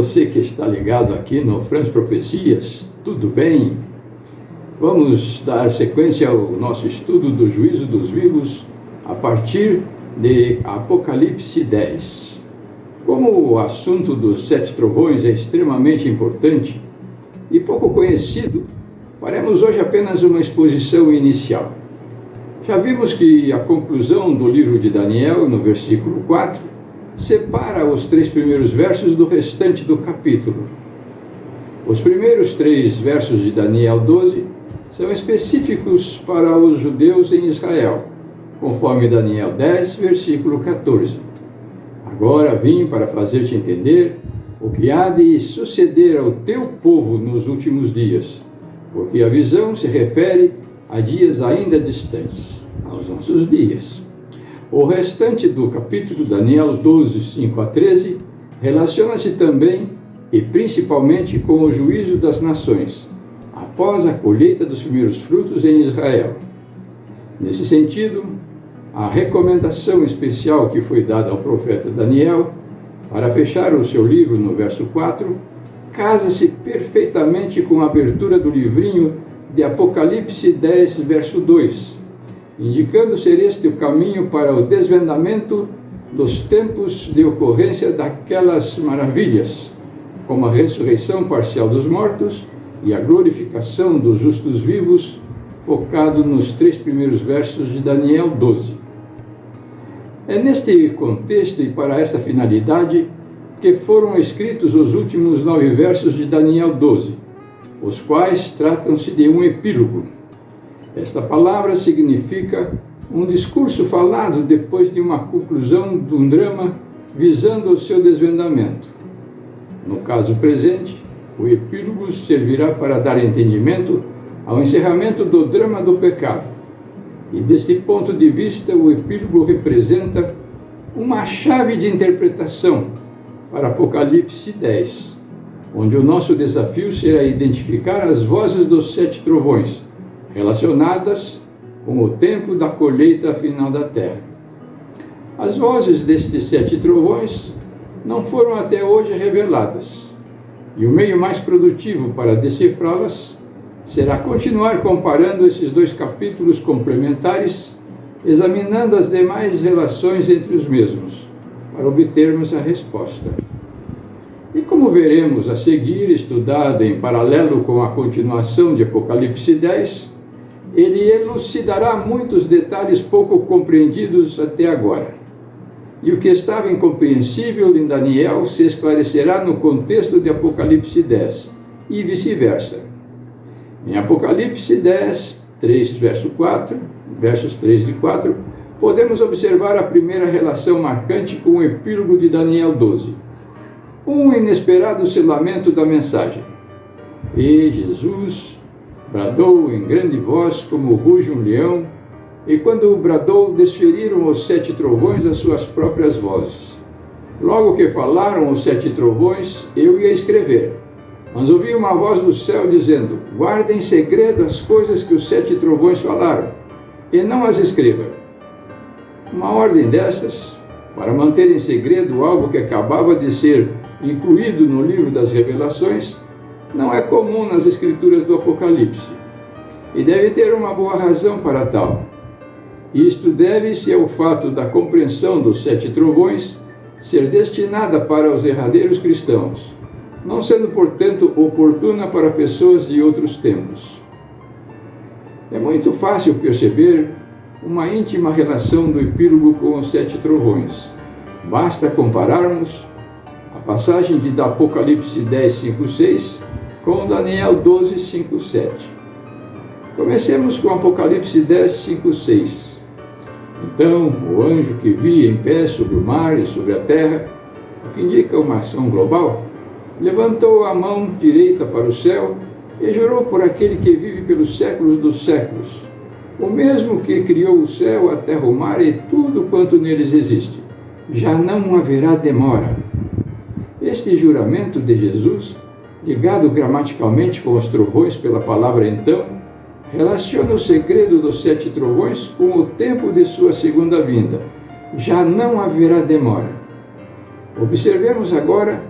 você que está ligado aqui no Franz Profecias, tudo bem? Vamos dar sequência ao nosso estudo do juízo dos vivos a partir de Apocalipse 10. Como o assunto dos 7 trovões é extremamente importante e pouco conhecido, faremos hoje apenas uma exposição inicial. Já vimos que a conclusão do livro de Daniel, no versículo 4, separa os 3 primeiros versos do restante do capítulo. Os primeiros 3 versos de Daniel 12 são específicos para os judeus em Israel, conforme Daniel 10, versículo 14. Agora vim para fazer-te entender o que há de suceder ao teu povo nos últimos dias, porque a visão se refere a dias ainda distantes, aos nossos dias. O restante do capítulo Daniel 12, 5 a 13, relaciona-se também e principalmente com o juízo das nações, após a colheita dos primeiros frutos em Israel. Nesse sentido, a recomendação especial que foi dada ao profeta Daniel para fechar o seu livro no verso 4 casa-se perfeitamente com a abertura do livrinho de Apocalipse 10, verso 2, indicando ser este o caminho para o desvendamento dos tempos de ocorrência daquelas maravilhas, como a ressurreição parcial dos mortos e a glorificação dos justos vivos, focado nos 3 primeiros versos de Daniel 12. É neste contexto e para essa finalidade que foram escritos os últimos 9 versos de Daniel 12, os quais tratam-se de um epílogo. Esta palavra significa um discurso falado depois de uma conclusão de um drama visando o seu desvendamento. No caso presente, o epílogo servirá para dar entendimento ao encerramento do drama do pecado. E deste ponto de vista, o epílogo representa uma chave de interpretação para Apocalipse 10, onde o nosso desafio será identificar as vozes dos 7 trovões, relacionadas com o tempo da colheita final da terra. As vozes destes 7 trovões não foram até hoje reveladas, e o meio mais produtivo para decifrá-las será continuar comparando esses 2 capítulos complementares, examinando as demais relações entre os mesmos, para obtermos a resposta. E como veremos a seguir, estudado em paralelo com a continuação de Apocalipse 10, ele elucidará muitos detalhes pouco compreendidos até agora. E o que estava incompreensível em Daniel se esclarecerá no contexto de Apocalipse 10, e vice-versa. Em Apocalipse 10, 3, versos 3 e 4, podemos observar a primeira relação marcante com o epílogo de Daniel 12. Um inesperado selamento da mensagem. E Jesus bradou em grande voz como ruge um leão, e quando bradou, desferiram os 7 trovões as suas próprias vozes. Logo que falaram os 7 trovões, eu ia escrever, mas ouvi uma voz do céu dizendo: guarda em segredo as coisas que os 7 trovões falaram, e não as escreva. Uma ordem destas, para manter em segredo algo que acabava de ser incluído no livro das Revelações, não é comum nas escrituras do Apocalipse, e deve ter uma boa razão para tal. Isto deve-se ao fato da compreensão dos 7 trovões ser destinada para os derradeiros cristãos, não sendo, portanto, oportuna para pessoas de outros tempos. É muito fácil perceber uma íntima relação do epílogo com os 7 trovões. Basta compararmos a passagem de Apocalipse 10, 5, 6 com Daniel 12, 5, 7. Comecemos com Apocalipse 10, 5, 6. Então, o anjo que vi em pé sobre o mar e sobre a terra, o que indica uma ação global, levantou a mão direita para o céu e jurou por aquele que vive pelos séculos dos séculos, o mesmo que criou o céu, a terra, o mar e tudo quanto neles existe. Já não haverá demora. Este juramento de Jesus, ligado gramaticalmente com os trovões pela palavra então, relaciona o segredo dos 7 trovões com o tempo de sua segunda vinda. Já não haverá demora. Observemos agora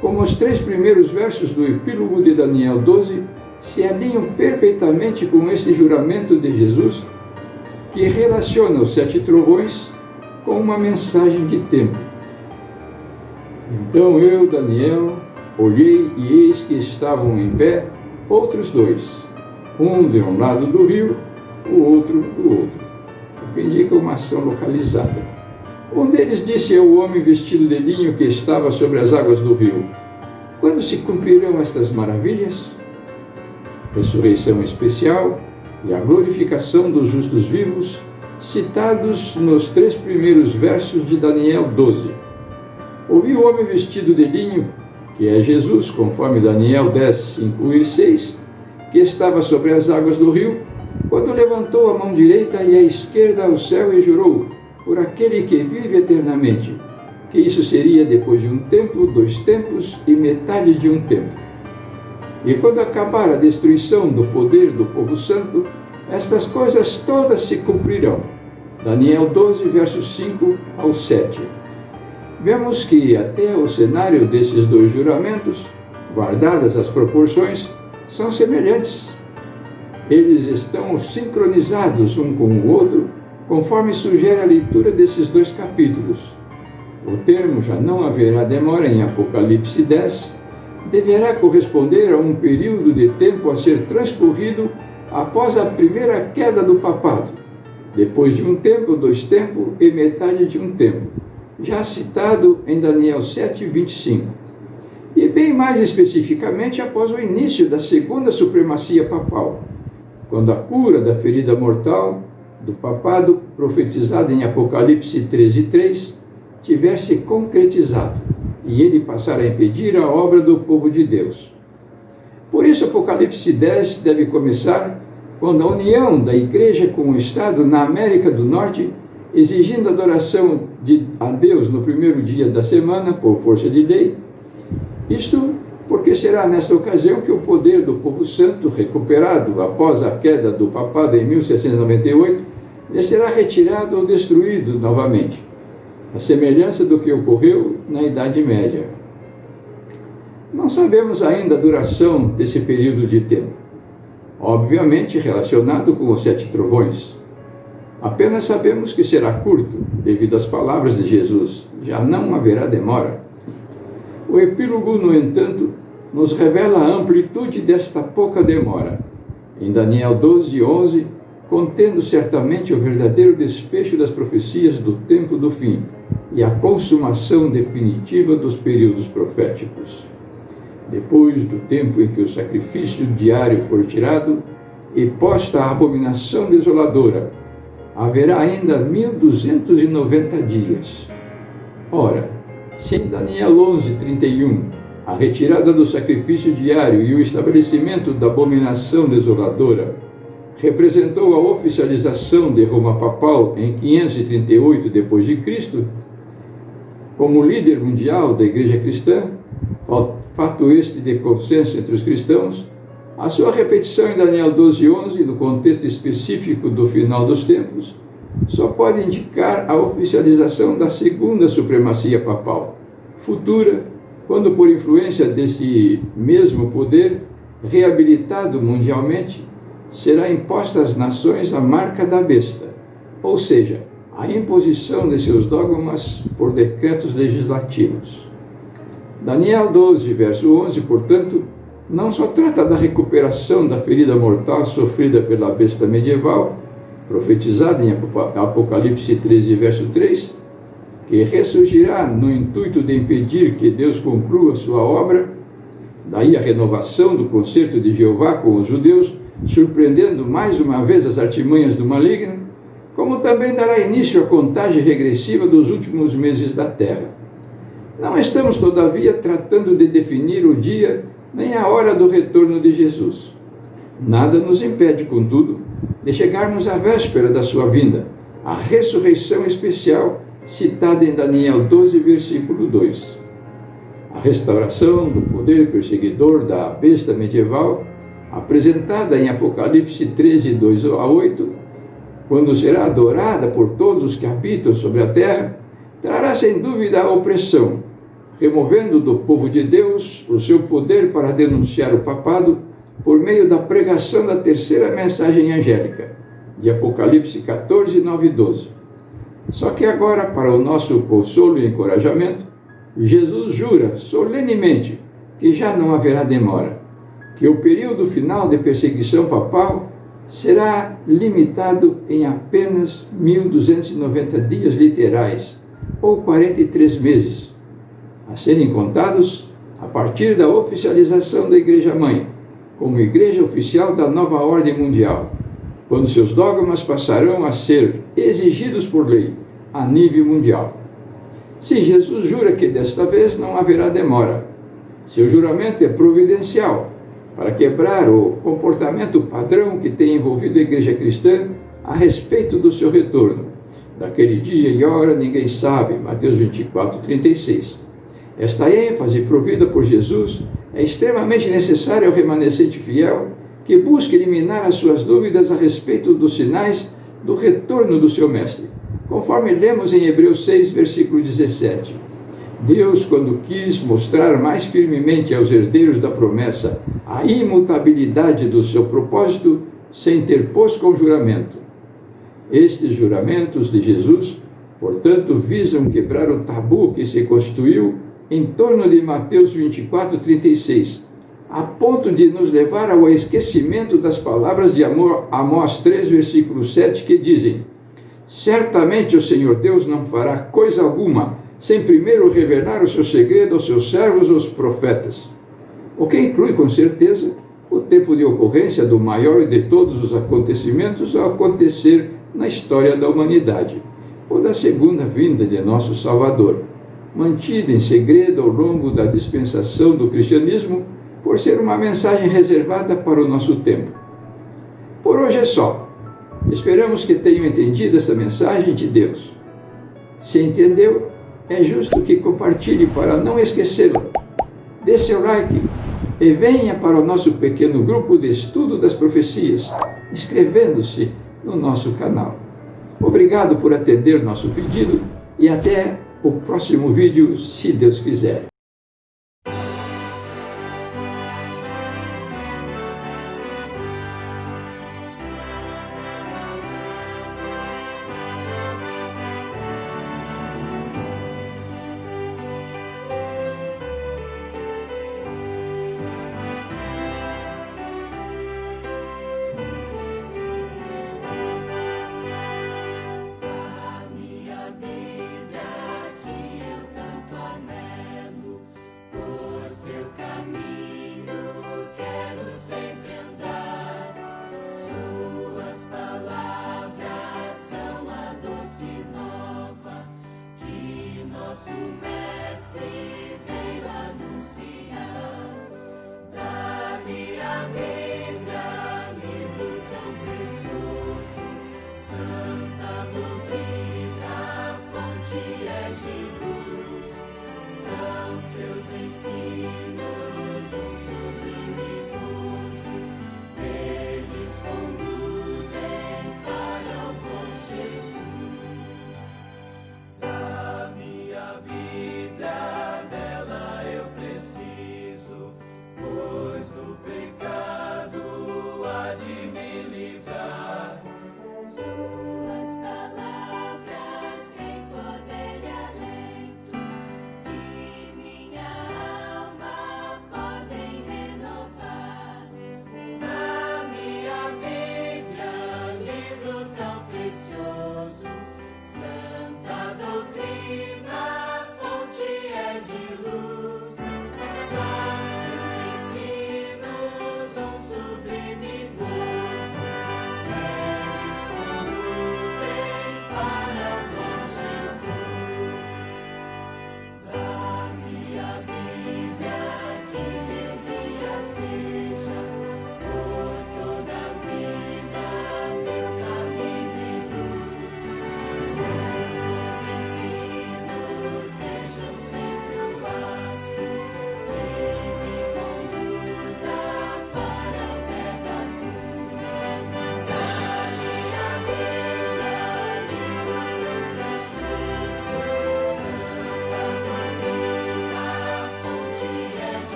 como os 3 primeiros versos do epílogo de Daniel 12 se alinham perfeitamente com esse juramento de Jesus, que relaciona os 7 trovões com uma mensagem de tempo. Então eu, Daniel, olhei e eis que estavam em pé outros 2, um de um lado do rio, o outro do outro, o que indica uma ação localizada. Um deles disse ao homem vestido de linho que estava sobre as águas do rio: quando se cumprirão estas maravilhas? Ressurreição especial e a glorificação dos justos vivos, citados nos 3 primeiros versos de Daniel 12. Ouvi o homem vestido de linho, que é Jesus, conforme Daniel 10, 5 e 6, que estava sobre as águas do rio, quando levantou a mão direita e a esquerda ao céu e jurou, por aquele que vive eternamente, que isso seria depois de um tempo, 2 tempos e metade de um tempo. E quando acabar a destruição do poder do povo santo, estas coisas todas se cumprirão. Daniel 12, versos 5 ao 7. Vemos que até o cenário desses 2 juramentos, guardadas as proporções, são semelhantes. Eles estão sincronizados um com o outro, conforme sugere a leitura desses 2 capítulos. O termo "já não haverá demora" em Apocalipse 10 deverá corresponder a um período de tempo a ser transcorrido após a primeira queda do papado, depois de um tempo, 2 tempos e metade de um tempo, já citado em Daniel 7, 25. E bem mais especificamente após o início da segunda supremacia papal, quando a cura da ferida mortal do papado, profetizada em Apocalipse 13, 3, tiver se concretizado e ele passar a impedir a obra do povo de Deus. Por isso, Apocalipse 10 deve começar quando a união da Igreja com o Estado na América do Norte, exigindo adoração a Deus no primeiro dia da semana, por força de lei. Isto porque será nesta ocasião que o poder do povo santo, recuperado após a queda do papado em 1698, lhe será retirado ou destruído novamente, a semelhança do que ocorreu na Idade Média. Não sabemos ainda a duração desse período de tempo, obviamente relacionado com os 7 trovões. Apenas sabemos que será curto, devido às palavras de Jesus: já não haverá demora. O epílogo, no entanto, nos revela a amplitude desta pouca demora. Em Daniel 12, 11, contendo certamente o verdadeiro desfecho das profecias do tempo do fim e a consumação definitiva dos períodos proféticos. Depois do tempo em que o sacrifício diário for tirado e posta a abominação desoladora, haverá ainda 1290 dias. Ora, se em Daniel 11, 31, a retirada do sacrifício diário e o estabelecimento da abominação desoladora representou a oficialização de Roma papal em 538 d.C., como líder mundial da Igreja cristã, fato este de consenso entre os cristãos, a sua repetição em Daniel 12, 11, no contexto específico do final dos tempos, só pode indicar a oficialização da segunda supremacia papal, futura, quando por influência desse mesmo poder, reabilitado mundialmente, será imposta às nações a marca da besta, ou seja, a imposição de seus dogmas por decretos legislativos. Daniel 12, verso 11, portanto, não só trata da recuperação da ferida mortal sofrida pela besta medieval, profetizada em Apocalipse 13, verso 3, que ressurgirá no intuito de impedir que Deus conclua sua obra, daí a renovação do concerto de Jeová com os judeus, surpreendendo mais uma vez as artimanhas do maligno, como também dará início à contagem regressiva dos últimos meses da terra. Não estamos, todavia, tratando de definir o dia nem a hora do retorno de Jesus. Nada nos impede, contudo, de chegarmos à véspera da sua vinda, a ressurreição especial citada em Daniel 12, versículo 2. A restauração do poder perseguidor da besta medieval, apresentada em Apocalipse 13, 2 a 8, quando será adorada por todos os que habitam sobre a terra, trará sem dúvida a opressão, removendo do povo de Deus o seu poder para denunciar o papado por meio da pregação da terceira mensagem angélica, de Apocalipse 14, 9 e 12. Só que agora, para o nosso consolo e encorajamento, Jesus jura solenemente que já não haverá demora, que o período final de perseguição papal será limitado em apenas 1.290 dias literais, ou 43 meses, a serem contados a partir da oficialização da Igreja-mãe, como Igreja Oficial da Nova Ordem Mundial, quando seus dogmas passarão a ser exigidos por lei a nível mundial. Sim, Jesus jura que desta vez não haverá demora. Seu juramento é providencial, para quebrar o comportamento padrão que tem envolvido a Igreja Cristã a respeito do seu retorno. Daquele dia e hora ninguém sabe, Mateus 24, 36. Esta ênfase provida por Jesus é extremamente necessária ao remanescente fiel que busca eliminar as suas dúvidas a respeito dos sinais do retorno do seu Mestre, conforme lemos em Hebreus 6, versículo 17. Deus, quando quis mostrar mais firmemente aos herdeiros da promessa a imutabilidade do seu propósito, se interpôs com juramento. Estes juramentos de Jesus, portanto, visam quebrar o tabu que se constituiu em torno de Mateus 24, 36, a ponto de nos levar ao esquecimento das palavras de Amós 3, versículo 7, que dizem: certamente o Senhor Deus não fará coisa alguma sem primeiro revelar o seu segredo aos seus servos, os profetas. O que inclui, com certeza, o tempo de ocorrência do maior de todos os acontecimentos a acontecer na história da humanidade, ou da segunda vinda de nosso Salvador, mantida em segredo ao longo da dispensação do cristianismo, por ser uma mensagem reservada para o nosso tempo. Por hoje é só. Esperamos que tenham entendido essa mensagem de Deus. Se entendeu, é justo que compartilhe para não esquecê-la. Dê seu like e venha para o nosso pequeno grupo de estudo das profecias, inscrevendo-se no nosso canal. Obrigado por atender nosso pedido e até o próximo vídeo, se Deus quiser.